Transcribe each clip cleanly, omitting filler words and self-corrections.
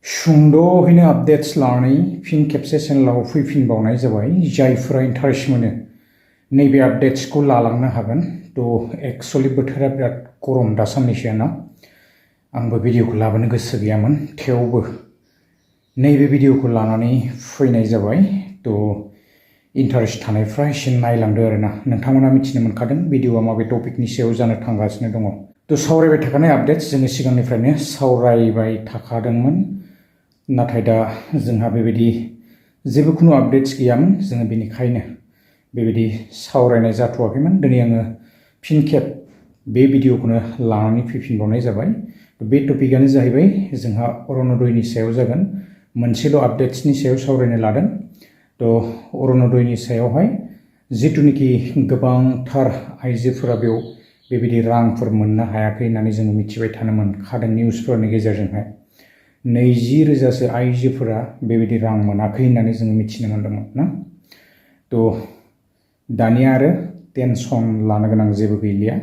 सुंद'हैनो updates लानानै फिन खेबसे चेनेलाव फैफिनबावनाय जाबाय जायफोरा इन्टारेस्ट मोनो नैबे आपडेट्सखौ लालांनो हागोन थ' एक्चुअलि बोथोरा बिराद गरम दा साननैसोआना आंबो भिडिअखौ लाबोनो गोसो गैयामोन थेवबो नैबे भिडिअखौ लानानै फैनाय जाबाय थ' इन्टारेस्ट थानायफ्रा एसे नायलांदो आरोना नोंथांमोना मिथिनो मोनखादों भिडिअआ माबे टपिकनि सायाव जानो थांगासिनो दङ थ' सावरायबाय थाखानाय आपडेट्स जोङो सिगांनिफ्रायनो सावरायबाय थाखादोंमोन नाथाय दा जोंहा बेबायदि जेबो खुनु आपडेट्स गैयामोन जोङो बेनिखायनो बेबायदि सावरायनाय जाथ'वाखैमोन दिनै आङो फिन खेब बे भिडिअखौनो लानानै फैफिनबावनाय जाबाय बे टपिकआनो जाहैबाय जोंहा अरुण'दयनि सायाव जागोन मोनसेल' आपडेट्सनि सायाव सावरायनो लादों थ' अरुण'दयनि सायावहाय जिथुनिखि गोबांथार आइजोफोरा बेयाव बेबायदि रांफोर मोननो हायाखै होननानै जोङो मिथिबाय थानो मोनखादों निउसफोरनि गेजेरजोंहाय 20,000सो आइजोफोरा बेबायदि रां मोनाखै होननानै जोङो मिथिनो मोन्दोंमोन ना थ' दानिया आरो टेनसन लानो गोनां जेबो गैलिया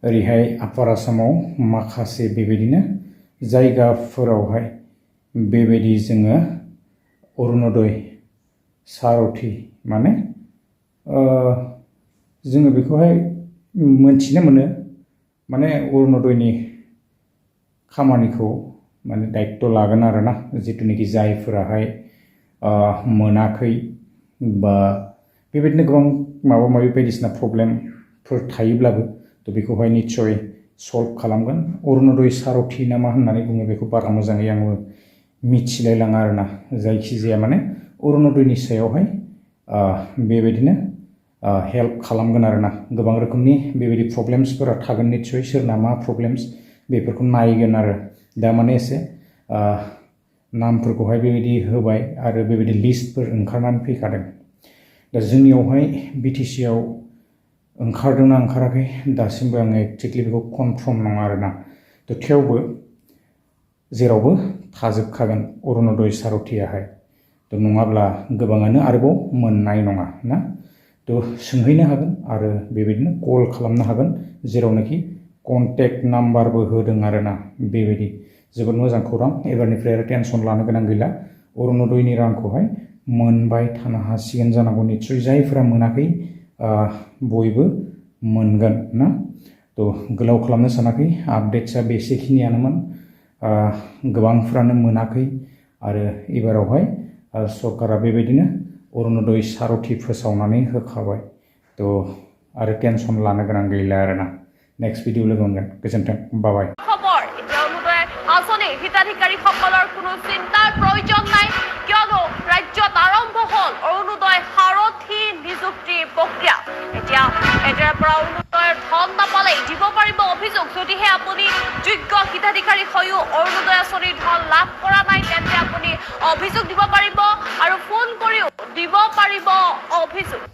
ओरैहाय आपार आसामाव माखासे बेबायदिनो जायगाफोरावहाय बेबायदि जोङो अरुण'दय सारथि माने जोङो बेखौहाय मोनथिनो मोनो माने अरुण'दयनि खामानिखौ माने दायित्व लागोन आरोना जिथुनिखि जायफोराहाय मोनाखै बा बेबायदिनो गोबां माबा माबि बायदिसिना प्रब्लेमफोर थायोब्लाबो थ' बेखौहाय निस्सय सल्भ खालामगोन अरुण'दय सारथि ना मा होननानै बुङो बेखौ बारा मोजाङै आंबो मिथिलायलाङा आरोना जायखिजाया माने अरुण'दयनि सायावहाय बेबायदिनो हेल्प खालामगोन आरोना गोबां रोखोमनि बेबायदि प्रब्लेम्सफोरा थागोन निस्सय सोरना मा प्रब्लेम्स बेफोरखौ नायगोन आरो दा माने एसे नामफोरखौहाय बेबायदि होबाय आरो बेबायदि लिस्टफोर ओंखारनानै फैखादों दा जोंनियावहाय बिटिसिआव ओंखारदोंना ओंखाराखै दासिमबो आङो एक्जेक्टलि बेखौ कनफार्म नङा आरोना थ' थेवबो जेरावबो थाजोबखागोन अरुण'दय सारथियाहाय थ' नङाब्ला गोबाङानो आरोबाव मोननाय नङा ना थ' सोंहैनो हागोन आरो बेबायदिनो कल खालामनो हागोन जेरावनाखि कन्टेक्ट नाम्बारबो होदों आरोना बेबायदि जोबोद मोजां खौरां एबारनिफ्राय आरो टेनसन लानो गोनां गैला अरुण'दयनि रांखौहाय मोनबाय थानो हासिगोन जानांगौ निस्सय जायफोरा मोनाखै बयबो मोनगोन ना थ' गोलाव खालामनो सानाखै आपडेट्सआ बेसेखिनियानोमोन गोबांफ्रानो मोनाखै आरो एबारावहाय सरकारा बेबायदिनो अरुण'दय सारथि फोसावनानै होखाबाय थ' आरो टेनसन लानो गोनां गैला आरोना नेक्स्ट भिडिअ लोगो मोनगोन गोजोन्थों बाबाय আঁচনিৰ হিতাধিকাৰীসকলৰ কোনো চিন্তাৰ প্ৰয়োজন নাই কিয়নো ৰাজ্যত আৰম্ভ হ'ল অৰুণোদয় সাৰথী নিযুক্তিৰ প্ৰক্ৰিয়া এতিয়াৰ পৰা অৰুণোদয়ৰ ধন নাপালেই দিব পাৰিব অভিযোগ যদিহে আপুনি যোগ্য হিতাধিকাৰী হৈও অৰুণোদয় আঁচনিৰ ধন লাভ কৰা নাই তেন্তে আপুনি অভিযোগ দিব পাৰিব আৰু ফোন কৰিও দিব পাৰিব অভিযোগ